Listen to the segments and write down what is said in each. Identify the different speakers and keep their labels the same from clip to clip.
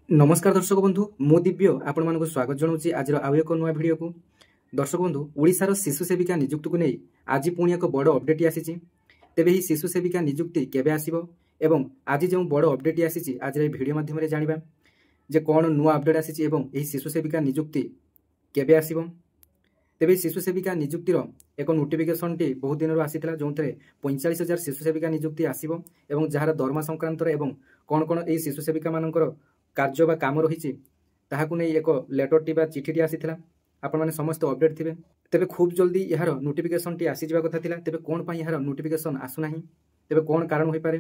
Speaker 1: नमस्कार दर्शक बंधु मु दिव्य आपण मानक स्वागत जनाऊँगी आज आउ एक नुआ भिडियो को। दर्शक बंधु ओडिशार शिशु सेविका नियुक्ति को नहीं आज पुणी एक बड़ अपडेट आसी। तेबे ही शिशु सेविका नियुक्ति केबे आसीबो एवं आज जो बड़ अपडेट आसी आज भिडियो माध्यम रे जानिबा जे कौन नुआ अपडेट आसी एवं एही शिशु सेविका नियुक्ति केबे आसीबो। तेबे शिशु सेविका नियुक्तिर एक नोटिफिकेशन टी बहुत दिन आसीथिला जो 45,000 शिशु सेविका नियुक्ति आसीबो एवं जहार दरमा संक्रांत एवं कौन कौन एही शिशु सेविका मानकर कार्य बा काम रही ताहाकु नहीं एक लेटर टी बा चिठी आसीथिला आपण माने समस्त अपडेट थिबे। तेबे खूब जल्दी यार नोटिफिकेशन टी आसी जिबा कथा थिला। तेबे कोन पई यार नोटिफिकेशन आसु नाही, तेबे कोन कारण होई पारे,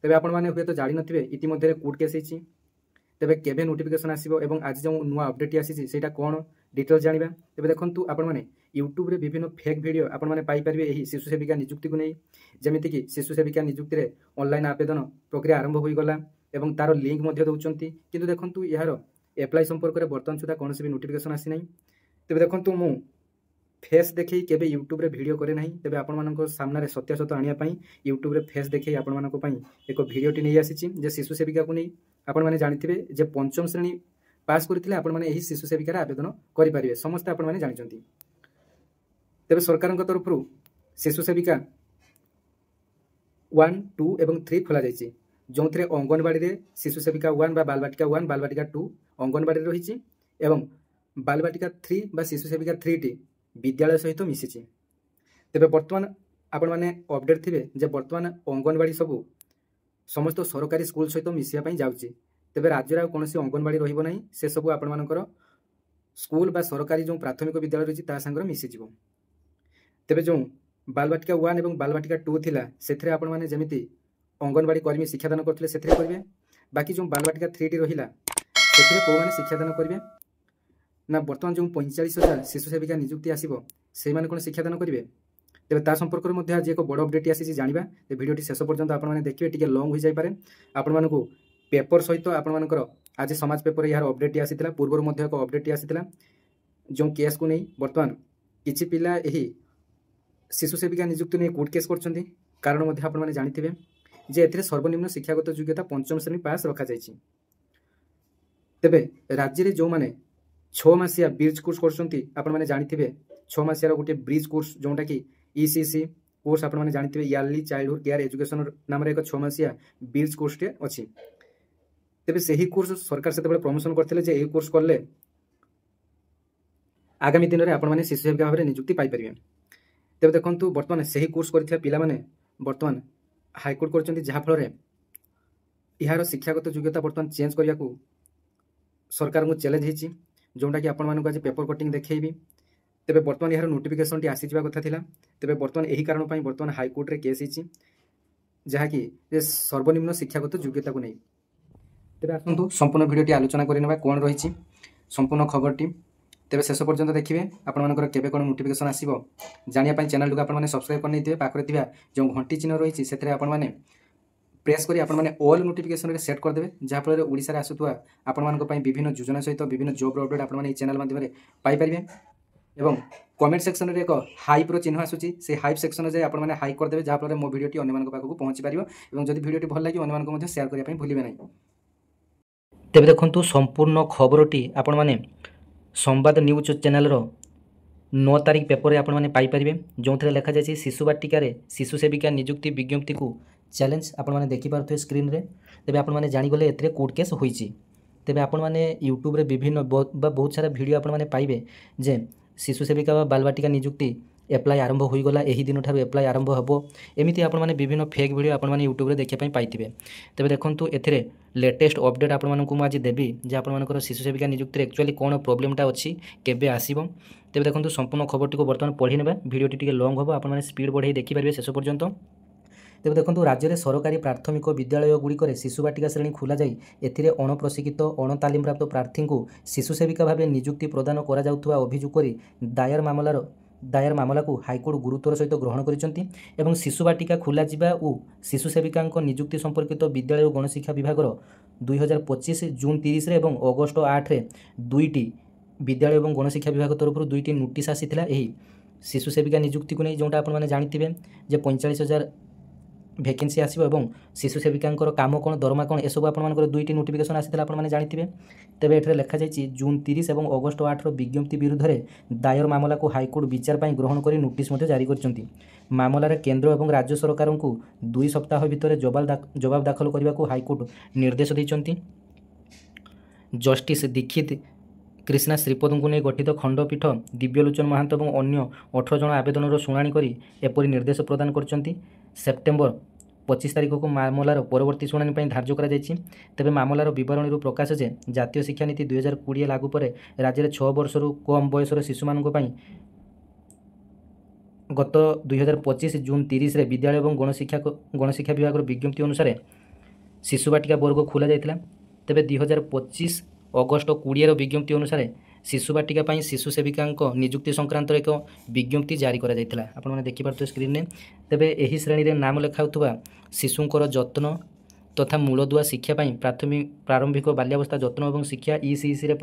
Speaker 1: तेबे आपण माने हुए तो जानि नथिबे इति मध्ये कोर्ट केस हिची। तेबे केबे नोटिफिकेशन आसीबो एवं आज जो नुआ अपडेट आसी सेटा कोन डिटेल्स जानिबा। तेबे देखंतु आपण माने यूट्यूब रे विभिन्न फेक वीडियो आपण माने पाई परिबे एही शिशु सेविका नियुक्ति को नहीं, जेमिति कि शिशु सेविका नियुक्ति रे ऑनलाइन आवेदन प्रक्रिया आरंभ होई गला एवं तार लिंक मध्य दउचंती, किंतु देखंतु यार एप्लाई संपर्क रे बर्तन सुधा कोनोसी भी नोटिफिकेशन आसी नाही। तेबे देखंतु मु फेस देखै केबे यूट्यूब रे वीडियो करे नाही। तेबे आपण मानको सामना रे सत्य सत्य आनिया पई यूट्यूब रे फेस देखै आपण मानको पई एक वीडियो टी नै आसीची जे शिशु सेविका को नै आपण माने जानिथिबे जे पंचम श्रेणी पास करथिले आपण माने एही शिशु सेविका रे आवेदन करि परिबे, समस्त आपण माने जानिचंती। तेबे सरकारक तरफ रु शिशु सेविका 1, 2 एवं 3 खोला जायछि, जो थे अंगनवाड़ी रे शिशु सेविका 1 बा बालबाटिका 1 बालबाटिका 2 अंगनवाड़ी रही एवं बालबाटिका 3 बा शिशु सेविका 3 टी विद्यालय सहित मिसी। तेबे वर्तमान आपण माने अपडेट थिबे जे वर्तमान अंगनवाड़ी सबू समस्त सरकारी स्कूल सहित मिसिया पई जाउची। तेबे राज्य रे कोनोसी अंगनवाड़ी रहिबो नाही, से सबू आपण मानकर स्कूल बा सरकारी जो प्राथमिक विद्यालय रही ता संगर मिसी जिवो। तेबे जो बालबाटिका 1 एवं बालबाटिका 2 थिला सेथरे आपण माने जेमिति अंगनवाड़ी कर्मी शिक्षादान करते से करेंगे, बाकी जो बालबाटिका 3 टी रहा से कौ मैंने शिक्षादान करेंगे ना बर्तमान जो 45,000 शिशु सेविका नियुक्ति आसो से कौन शिक्षादान करेंगे। तेज ता संपर्क में आज एक बड़ अपडेट आसी जाना भिडियो शेष पर्यंत आपने देखिए टी लंग हो जापे। आपण को पेपर सहित आपर आज समाज पेपर यार अपडेट आसाला पूर्व एक अपडेट आसाला जो केस को नहीं बर्तमान किसी पिला यही शिशु सेविका नियुक्ति नहीं कोर्ट केस कर कारण आपने जानी जे एथिरे सर्वनिम्न शिक्षागत योग्यता पंचम श्रेणी पास रखा जायछि। तेबे राज्य रे जो माने 6 मासिया ब्रिज कोर्स करछंती आपण माने जानिथिबे 6 मासिया रो गोटे ब्रिज कोर्स जोंटा कि ईसीसी कोर्स आपण माने जानिथिबे इयरली चाइल्डहुड केयर एजुकेशन नाम रे एक 6 मासिया ब्रिज कोर्स टे अछि। तेबे सेही कोर्स सरकार सेते बेले प्रमोशन करथिले जे एही कोर्स करले आगामी दिन रे आपण माने शिशु सेविका भाबरे नियुक्ति पाई परिबे। तेबे देखंतु वर्तमान सेही कोर्स करथिया पिला माने वर्तमान हाईकोर्ट कर जहाँफल यार शिक्षागत योग्यता बर्तमान चेंज करने को सरकार को चैलेंज होती, जोटा कि आपण आज पेपर कटिंग देखी। तेबे बर्तमान यार नोटिफिकेशन टी आसी कथा थिला। तेबे बर्तमान यही कारण बर्तमान हाईकोर्ट रे केस होती जहाँकि सर्वनिम्न शिक्षागत योग्यता को नहीं। तेबे आसतु संपूर्ण भिडियो टी आलोचना करनेबा कौन रही संपूर्ण खबर टी। तेबे शेष पर्यंत देखिए आपंकर केबे कौन नोटिफिकेशन आसीबो जानिया चैनल को आपने सब्सक्राइब करने थे पाखरे थिबा जो घंटी चिन्ह रही से आपने प्रेस करी आपने ऑल नोटिफिकेशन रे सेट करदेवे, जहाँफल ओडिशा रे आसुवा आपण विभिन्न योजना सहित विभिन्न जॉब अपडेट आपने चैनल माध्यम पाई परिबे। एवं कमेंट सेक्शन रे एक हाइप रो चिन्ह आसुची से हाइप सेक्शन जाए आपने हाइप करदेवे, जहाँफल मो भिडियोटी अन्य पाखक पहुँची पार और जब भिडियोटी भल लगे अन्य शेयर करने भूलिए ना। तेबे देखंतु संपूर्ण खबरटी आपण माने संवाद न्यूज चैनल 9 तारिख पेपर रे आपण पाई परिबे, जो थे लिखा जाए शिशु बाटिका शिशु सेविका नियुक्ति विज्ञप्ति को चैलेंज आपण माने देखि पारथि स्क्रीन रे। तेबे आपण माने जानि गले एथरे कोर्ट केस होईची। तेबे आपण माने यूट्यूब रे विभिन्न बहुत सारा वीडियो आपण माने पाइबे जे शिशु सेविका बा बालबाटिका नियुक्ति एप्लाई आरंभ हो गला, एही दिन ठारू एप्लाई आरंभ हबो, एमिति आपण माने विभिन्न फेक वीडियो आपण माने यूट्यूब रे देखिया पई पाइथिबे। तेबे देखंतु एथरे लेटेस्ट अपडेट आपण मानकु मु आज देबी जे आपण मानकर शिशु सेविका नियुक्ति एक्चुअली कोन प्रॉब्लमटा अछि केबे आसीबो। तेबे देखंतु संपूर्ण खबरटी को वर्तमान पढ़ी नेबा, वीडियोटी टिके लॉन्ग हबो आपण माने स्पीड बढ़ाई देखि परिबे शेष पर्यंत। तेबे देखंतु राज्य में सरकारी प्राथमिक विद्यालय गुड़िक शिशु बाटिका श्रेणी खोल जाई एथिरे अणप्रशिक्षित अणतालीम प्राप्त प्रार्थी को शिशु सेविका भाव नियुक्ति प्रदान करा जाउथुवा अभियोग करी दायर मामला को हाईकोर्ट गुरुत्वर सहित ग्रहण करिसेंती एवं शिशु बाटिका खोल जावा और शिशु सेविका नियुक्ति संपर्कित विद्यालय और गणशिक्षा विभाग 2025 जून 30 रे एवं अगस्ट 8 रे 2टी विद्यालय और गणशिक्षा विभाग तरफ 2टी नोटिस आसीथिला एही शिशु सेविका नियुक्ति को नहीं, जोटा आपण माने जानिथिबे जे 45,000
Speaker 2: ভ্যাকেন্সি আসবে এবং শিশু সেবিকাঙ্কর কাম কোণ দরমা কোণ এসব আপনার দুইটি নোটিফিকেশন আসিଥିଲା আপনার জাঁথিবে। তেবে এখানে লেখা যাই জুন 30 এবং অগস্ট 8 বিজ্ঞপ্তি বিরুদ্ধে দায়ের মামলাকে হাইকোর্ট বিচার পাই গ্রহণ করে নোটিস জারি করছেন। মামলার কেন্দ্র এবং রাজ্য সরকারଙ୍କୁ 2 সপ্তাহ ভিতরে জবাব দাখল করা হাইকোর্ট নির্দেশ দিয়েছেন। জষ্টিস দীক্ষিত কৃষ্ণা শ্ରୀপদଙ୍କୁ ନେଇ ଗଠିତ ଖଣ୍ଡପୀଠ ଦିବ୍ୟଲୋଚନ ମହାନ୍ତ ଏବଂ ଅନ୍ୟ 18 ଜଣ ଆବେଦନର ଶୁଣାଣି କରି ଏପରି ନିର୍ଦ୍ଦେଶ ପ୍ରଦାନ କରିଛନ୍ତି। ସେପ୍ଟେମ୍ବର 25 ତାରିଖକୁ ମାମଲାର ପରବର୍ତ୍ତୀ ଶୁଣାଣି ପାଇଁ ଧାର୍ଯ୍ୟ କରାଯାଇଛି। ତେବେ ମାମଲାର ବିବରଣୀରୁ ପ୍ରକାଶ ଯେ ଜାତୀୟ ଶିକ୍ଷାନୀତି 2020 ଲାଗୁ ପରେ ରାଜ୍ୟରେ 6 ବର୍ଷରୁ କମ୍ ବୟସର ଶିଶୁମାନଙ୍କ ପାଇଁ ଗତ 2025 ଜୁନ୍ 30ରେ ବିଦ୍ୟାଳୟ ଏବଂ ଗଣଶିକ୍ଷା ବିଭାଗର ବିଜ୍ଞପ୍ତି ଅନୁସାରେ ଶିଶୁ ବାଟିକା ବର୍ଗ ଖୋଲା ଯାଇଥିଲା। ତେବେ 2025 ଅଗଷ୍ଟ 20ର ବିଜ୍ଞପ୍ତି ଅନୁସାରେ ଶିଶୁ ବାଟିକା ପାଇଁ ଶିଶୁ ସେବିକାଙ୍କ ନିଯୁକ୍ତି ସଂକ୍ରାନ୍ତରେ ଏକ ବିଜ୍ଞପ୍ତି ଜାରି କରାଯାଇଥିଲା। ଆପଣମାନେ ଦେଖିପାରୁଥିବେ ସ୍କ୍ରିନ୍ରେ। ତେବେ ଏହି ଶ୍ରେଣୀରେ ନାମ ଲେଖାଉଥିବା ଶିଶୁଙ୍କର ଯତ୍ନ ତଥା ମୂଳଦୁଆ ଶିକ୍ଷା ପାଇଁ ପ୍ରାରମ୍ଭିକ ବାଲ୍ୟାବସ୍ଥା ଯତ୍ନ ଏବଂ ଶିକ୍ଷା ECCରେ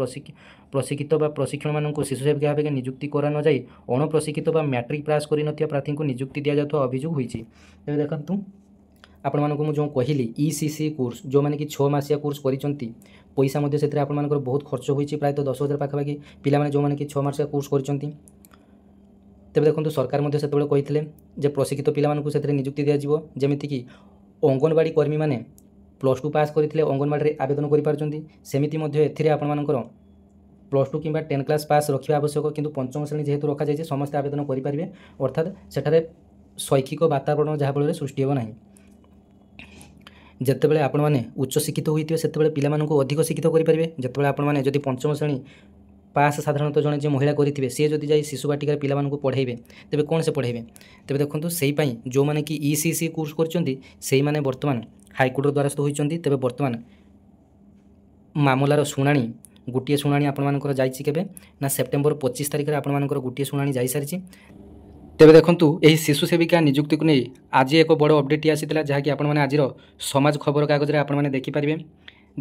Speaker 2: ପ୍ରଶିକ୍ଷିତ ବା ପ୍ରଶିକ୍ଷଣମାନଙ୍କୁ ଶିଶୁ ସେବିକା ଭାବେ ନିଯୁକ୍ତି କରାନଯାଇ ଅଣପ୍ରଶିକ୍ଷିତ ବା ମ୍ୟାଟ୍ରିକ୍ ପାସ୍ କରିନଥିବା ପ୍ରାର୍ଥୀଙ୍କୁ ନିଯୁକ୍ତି ଦିଆଯାଉଥିବା ଅଭିଯୋଗ ହୋଇଛି। ତେବେ ଦେଖନ୍ତୁ ଆପଣମାନଙ୍କୁ ମୁଁ ଯେଉଁ କହିଲି ECC କୋର୍ସ ଯେଉଁମାନେ କି 6 ମାସିଆ କୋର୍ସ କରିଛନ୍ତି ପଇସା ମଧ୍ୟ ସେଥିରେ ଆପଣମାନଙ୍କର ବହୁତ ଖର୍ଚ୍ଚ ହୋଇଛି ପ୍ରାୟତଃ 10,000 ପାଖାପାଖି ପିଲାମାନେ ଯେଉଁମାନେ କି 6 ମାସିଆ କୋର୍ସ କରିଛନ୍ତି। ତେବେ ଦେଖନ୍ତୁ ସରକାର ମଧ୍ୟ ସେତେବେଳେ କହିଥିଲେ ଯେ ପ୍ରଶିକ୍ଷିତ ପିଲାମାନଙ୍କୁ ସେଥିରେ ନିଯୁକ୍ତି ଦିଆଯିବ। ଯେମିତିକି ଅଙ୍ଗନବାଡ଼ି କର୍ମୀମାନେ +2 ପାସ୍ କରିଥିଲେ ଅଙ୍ଗନବାଡ଼ିରେ ଆବେଦନ କରିପାରୁଛନ୍ତି। ସେମିତି ମଧ୍ୟ ଏଥିରେ ଆପଣମାନଙ୍କର +2 କିମ୍ବା 10 କ୍ଲାସ୍ ପାସ୍ ରଖିବା ଆବଶ୍ୟକ। କିନ୍ତୁ ପଞ୍ଚମ ଶ୍ରେଣୀ ଯେହେତୁ ରଖାଯାଇଛି ସମସ୍ତେ ଆବେଦନ କରିପାରିବେ, ଅର୍ଥାତ୍ ସେଠାରେ ଶୈକ୍ଷିକ ବାତାବରଣ ଯାହାଫଳରେ ସୃଷ୍ଟି ହେବ ନାହିଁ। ଯେତେବେଳେ ଆପଣମାନେ ଉଚ୍ଚ ଶିକ୍ଷିତ ହୋଇଥିବେ ସେତେବେଳେ ପିଲାମାନଙ୍କୁ ଅଧିକ ଶିକ୍ଷିତ କରିପାରିବେ। ଯେତେବେଳେ ଆପଣମାନେ ଯଦି ପଞ୍ଚମ ଶ୍ରେଣୀ ପାସ୍ ସାଧାରଣତଃ ଜଣେ ଯେ ମହିଳା କରିଥିବେ ସିଏ ଯଦି ଯାଇ ଶିଶୁ ବାଟିକାରେ ପିଲାମାନଙ୍କୁ ପଢ଼ାଇବେ ତେବେ କ'ଣ ସେ ପଢ଼ାଇବେ? ତେବେ ଦେଖନ୍ତୁ ସେଇପାଇଁ ଯେଉଁମାନେ କି ECC କୋର୍ସ କରିଛନ୍ତି ସେଇମାନେ ବର୍ତ୍ତମାନ ହାଇକୋର୍ଟର ଦ୍ୱାରସ୍ଥ ହୋଇଛନ୍ତି। ତେବେ ବର୍ତ୍ତମାନ ମାମଲାର ଶୁଣାଣି ଗୋଟିଏ ଶୁଣାଣି ଆପଣମାନଙ୍କର ଯାଇଛି କେବେ ନା ସେପ୍ଟେମ୍ବର 25 ତାରିଖରେ ଆପଣମାନଙ୍କର ଗୋଟିଏ ଶୁଣାଣି ଯାଇସାରିଛି। ତେବେ ଦେଖନ୍ତୁ ଏହି ଶିଶୁ ସେବିକା ନିଯୁକ୍ତିକୁ ନେଇ ଆଜି ଏକ ବଡ଼ ଅପଡେଟ୍ ଆସିଥିଲା ଯାହାକି ଆପଣମାନେ ଆଜିର ସମାଜ ଖବରକାଗଜରେ ଆପଣମାନେ ଦେଖିପାରିବେ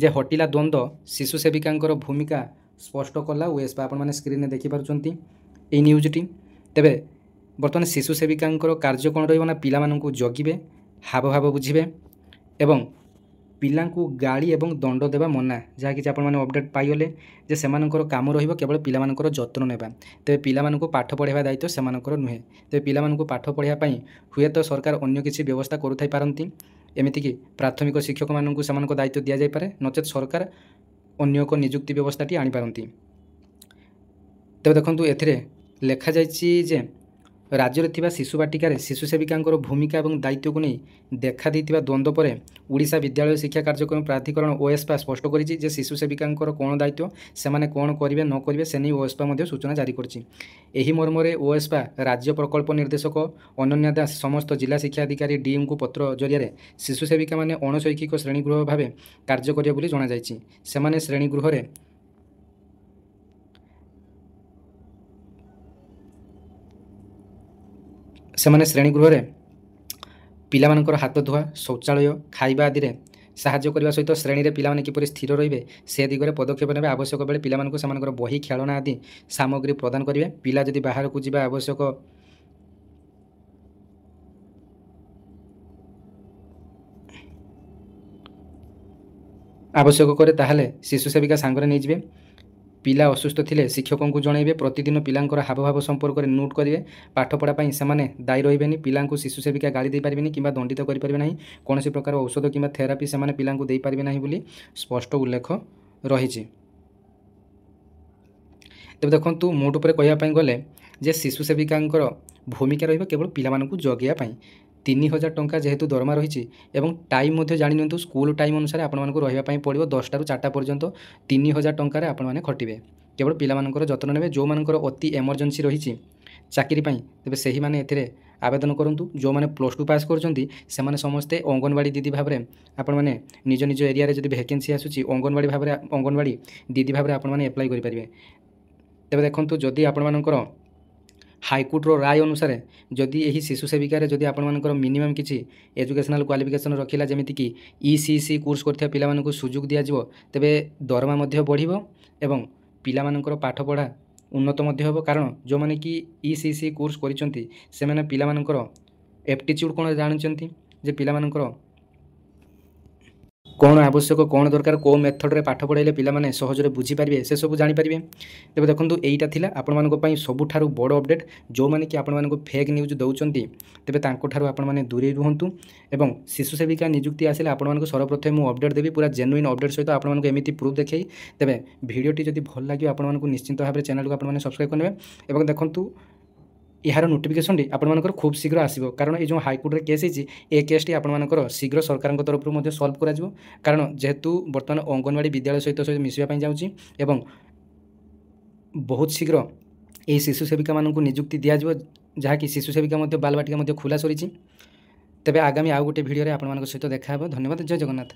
Speaker 2: ଯେ ହଟିଲା ଦ୍ୱନ୍ଦ୍ୱ ଶିଶୁ ସେବିକାଙ୍କର ଭୂମିକା ସ୍ପଷ୍ଟ କଲା OSPA। ଆପଣମାନେ ସ୍କ୍ରିନ୍ରେ ଦେଖିପାରୁଛନ୍ତି ଏହି ନ୍ୟୁଜ୍ଟି। ତେବେ ବର୍ତ୍ତମାନ ଶିଶୁ ସେବିକାଙ୍କର କାର୍ଯ୍ୟ କ'ଣ ରହିବ ନା ପିଲାମାନଙ୍କୁ ଜଗିବେ, ହାବଭାବ ବୁଝିବେ ଏବଂ ପିଲାଙ୍କୁ ଗାଳି ଏବଂ ଦଣ୍ଡ ଦେବା ମନା। ଯାହାକି ଆପଣମାନେ ଅପଡେଟ୍ ପାଇଗଲେ ଯେ ସେମାନଙ୍କର କାମ ରହିବ କେବଳ ପିଲାମାନଙ୍କର ଯତ୍ନ ନେବା। ତେବେ ପିଲାମାନଙ୍କୁ ପାଠ ପଢ଼ାଇବା ଦାୟିତ୍ୱ ସେମାନଙ୍କର ନୁହେଁ। ତେବେ ପିଲାମାନଙ୍କୁ ପାଠ ପଢ଼ାଇବା ପାଇଁ ହୁଏତ ସରକାର ଅନ୍ୟ କିଛି ବ୍ୟବସ୍ଥା କରୁଥାଇପାରନ୍ତି। ଏମିତିକି ପ୍ରାଥମିକ ଶିକ୍ଷକମାନଙ୍କୁ ସେମାନଙ୍କ ଦାୟିତ୍ୱ ଦିଆଯାଇପାରେ, ନଚେତ୍ ସରକାର ଅନ୍ୟ ଏକ ନିଯୁକ୍ତି ବ୍ୟବସ୍ଥାଟି ଆଣିପାରନ୍ତି। ତେବେ ଦେଖନ୍ତୁ ଏଥିରେ ଲେଖାଯାଇଛି ଯେ ରାଜ୍ୟରେ ଥିବା ଶିଶୁ ବାଟିକାରେ ଶିଶୁ ସେବିକାଙ୍କର ଭୂମିକା ଏବଂ ଦାୟିତ୍ୱକୁ ନେଇ ଦେଖାଦେଇଥିବା ଦ୍ୱନ୍ଦ୍ୱ ପରେ ଓଡ଼ିଶା ବିଦ୍ୟାଳୟ ଶିକ୍ଷା କାର୍ଯ୍ୟକ୍ରମ ପ୍ରାଧିକରଣ OSPA ସ୍ପଷ୍ଟ କରିଛି ଯେ ଶିଶୁ ସେବିକାଙ୍କର କ'ଣ ଦାୟିତ୍ୱ, ସେମାନେ କ'ଣ କରିବେ ନ କରିବେ ସେ ନେଇ OSPA ମଧ୍ୟ ସୂଚନା ଜାରି କରିଛି। ଏହି ମର୍ମରେ OSPA ରାଜ୍ୟ ପ୍ରକଳ୍ପ ନିର୍ଦ୍ଦେଶକ ଅନନ୍ୟା ଦାସ ସମସ୍ତ ଜିଲ୍ଲା ଶିକ୍ଷାଧିକାରୀ DMଙ୍କୁ ପତ୍ର ଜରିଆରେ ଶିଶୁ ସେବିକାମାନେ ଅଣଶୈକ୍ଷିକ ଶ୍ରେଣୀଗୃହ ଭାବେ କାର୍ଯ୍ୟ କରିବେ ବୋଲି ଜଣାଯାଇଛି। ସେମାନେ ଶ୍ରେଣୀଗୃହରେ ପିଲାମାନଙ୍କର ହାତ ଧୁଆ, ଶୌଚାଳୟ, ଖାଇବା ଆଦିରେ ସାହାଯ୍ୟ କରିବା ସହିତ ଶ୍ରେଣୀରେ ପିଲାମାନେ କିପରି ସ୍ଥିର ରହିବେ ସେ ଦିଗରେ ପଦକ୍ଷେପ ନେବେ। ଆବଶ୍ୟକ ବେଳେ ପିଲାମାନଙ୍କୁ ସେମାନଙ୍କର ବହି, ଖେଳଣା ଆଦି ସାମଗ୍ରୀ ପ୍ରଦାନ କରିବେ। ପିଲା ଯଦି ବାହାରକୁ ଯିବା ଆବଶ୍ୟକ କରେ ତାହେଲେ ଶିଶୁ ସେବିକା ସାଙ୍ଗରେ ନେଇଯିବେ। ପିଲା ଅସୁସ୍ଥ ଥିଲେ ଶିକ୍ଷକଙ୍କୁ ଜଣାଇବେ। ପ୍ରତିଦିନ ପିଲାଙ୍କର ହାବଭାବ ସମ୍ପର୍କରେ ନୋଟ୍ କରିବେ। ପାଠପଢ଼ା ପାଇଁ ସେମାନେ ଦାୟୀ ରହିବେନି। ପିଲାଙ୍କୁ ଶିଶୁ ସେବିକା ଗାଳି ଦେଇପାରିବେନି କିମ୍ବା ଦଣ୍ଡିତ କରିପାରିବେ ନାହିଁ। କୌଣସି ପ୍ରକାର ଔଷଧ କିମ୍ବା ଥେରାପି ସେମାନେ ପିଲାଙ୍କୁ ଦେଇପାରିବେ ନାହିଁ ବୋଲି ସ୍ପଷ୍ଟ ଉଲ୍ଲେଖ ରହିଛି। ତେବେ ଦେଖନ୍ତୁ ମୋଟ ଉପରେ କହିବା ପାଇଁ ଗଲେ ଯେ ଶିଶୁ ସେବିକାଙ୍କର ଭୂମିକା ରହିବ କେବଳ ପିଲାମାନଙ୍କୁ ଜଗିବା ପାଇଁ। 3,000 ଟଙ୍କା ଯେହେତୁ ଦରମା ରହିଛି ଏବଂ ଟାଇମ୍ ମଧ୍ୟ ଜାଣି ନିଅନ୍ତୁ ସ୍କୁଲ ଟାଇମ୍ ଅନୁସାରେ ଆପଣମାନଙ୍କୁ ରହିବା ପାଇଁ ପଡ଼ିବ 10ଟାରୁ 4ଟା ପର୍ଯ୍ୟନ୍ତ। 3,000 ଟଙ୍କାରେ ଆପଣମାନେ ଖଟିବେ, କେବଳ ପିଲାମାନଙ୍କର ଯତ୍ନ ନେବେ। ଯେଉଁମାନଙ୍କର ଅତି ଏମର୍ଜେନ୍ସି ରହିଛି ଚାକିରି ପାଇଁ ତେବେ ସେହିମାନେ ଏଥିରେ ଆବେଦନ କରନ୍ତୁ। ଯେଉଁମାନେ +2 ପାସ୍ କରିଛନ୍ତି ସେମାନେ ସମସ୍ତେ ଅଙ୍ଗନବାଡ଼ି ଦିଦି ଭାବରେ ଆପଣମାନେ ନିଜ ନିଜ ଏରିଆରେ ଯଦି ଭ୍ୟାକେନ୍ସି ଆସୁଛି ଅଙ୍ଗନବାଡ଼ି ଦିଦି ଭାବରେ ଆପଣମାନେ ଆପ୍ଲାଏ କରିପାରିବେ। ତେବେ ଦେଖନ୍ତୁ ଯଦି ଆପଣମାନଙ୍କର ହାଇକୋର୍ଟର ରାୟ ଅନୁସାରେ ଯଦି ଏହି ଶିଶୁ ସେବିକାରେ ଯଦି ଆପଣମାନଙ୍କର ମିନିମମ୍ କିଛି ଏଜୁକେସନାଲ୍ କ୍ୱାଲିଫିକେସନ୍ ରଖିଲା ଯେମିତିକି ECC କୋର୍ସ କରିଥିବା ପିଲାମାନଙ୍କୁ ସୁଯୋଗ ଦିଆଯିବ, ତେବେ ଦରମା ମଧ୍ୟ ବଢ଼ିବ ଏବଂ ପିଲାମାନଙ୍କର ପାଠପଢ଼ା ଉନ୍ନତ ମଧ୍ୟ ହେବ। କାରଣ ଯେଉଁମାନେ କି ECC କୋର୍ସ କରିଛନ୍ତି ସେମାନେ ପିଲାମାନଙ୍କର ଏପ୍ଟିଚ୍ୟୁଡ଼୍ କ'ଣ ଜାଣିଛନ୍ତି,
Speaker 1: ଯେ ପିଲାମାନଙ୍କର କ'ଣ ଆବଶ୍ୟକ କ'ଣ ଦରକାର କେଉଁ ମେଥଡ଼ରେ ପାଠ ପଢ଼ାଇଲେ ପିଲାମାନେ ସହଜରେ ବୁଝିପାରିବେ ସେସବୁ ଜାଣିପାରିବେ। ତେବେ ଦେଖନ୍ତୁ ଏଇଟା ଥିଲା ଆପଣମାନଙ୍କ ପାଇଁ ସବୁଠାରୁ ବଡ଼ ଅପଡ଼େଟ୍। ଯେଉଁମାନେ କି ଆପଣମାନଙ୍କୁ ଫେକ୍ ନ୍ୟୁଜ୍ ଦେଉଛନ୍ତି ତେବେ ତାଙ୍କଠାରୁ ଆପଣମାନେ ଦୂରେଇ ରୁହନ୍ତୁ ଏବଂ ଶିଶୁ ସେବିକା ନିଯୁକ୍ତି ଆସିଲେ ଆପଣମାନଙ୍କୁ ସର୍ବପ୍ରଥମେ ମୁଁ ଅପଡ଼େଟ୍ ଦେବି ପୁରା ଜେନୁଇନ୍ ଅପଡ଼େଟ୍ ସହିତ ଆପଣମାନଙ୍କୁ ଏମିତି ପ୍ରୁଫ୍ ଦେଖାଇ। ତେବେ ଭିଡ଼ିଓଟି ଯଦି ଭଲ ଲାଗିବ ଆପଣମାନଙ୍କୁ ନିଶ୍ଚିନ୍ତ ଭାବରେ ଚ୍ୟାନେଲକୁ ଆପଣମାନେ ସବସ୍କ୍ରାଇବ୍ କରିନେବେ ଏବଂ ଦେଖନ୍ତୁ ଏହାର ନୋଟିଫିକେସନଟି ଆପଣମାନଙ୍କର ଖୁବ୍ ଶୀଘ୍ର ଆସିବ କାରଣ ଏ ଯେଉଁ ହାଇକୋର୍ଟରେ କେସ୍ ହେଇଛି ଏ କେସ୍ଟି ଆପଣମାନଙ୍କର ଶୀଘ୍ର ସରକାରଙ୍କ ତରଫରୁ ମଧ୍ୟ ସଲ୍ଭ କରାଯିବ କାରଣ ଯେହେତୁ ବର୍ତ୍ତମାନ ଅଙ୍ଗନବାଡ଼ି ବିଦ୍ୟାଳୟ ସହିତ ମିଶିବା ପାଇଁ ଯାଉଛି ଏବଂ ବହୁତ ଶୀଘ୍ର ଏହି ଶିଶୁ ସେବିକାମାନଙ୍କୁ ନିଯୁକ୍ତି ଦିଆଯିବ ଯାହାକି ଶିଶୁ ସେବିକା ମଧ୍ୟ ବାଲବାଟିକା ମଧ୍ୟ ଖୋଲା ସରିଛି। ତେବେ ଆଗାମୀ ଆଉ ଗୋଟେ ଭିଡ଼ିଓରେ ଆପଣମାନଙ୍କ ସହିତ ଦେଖା ହେବ। ଧନ୍ୟବାଦ। ଜୟ ଜଗନ୍ନାଥ।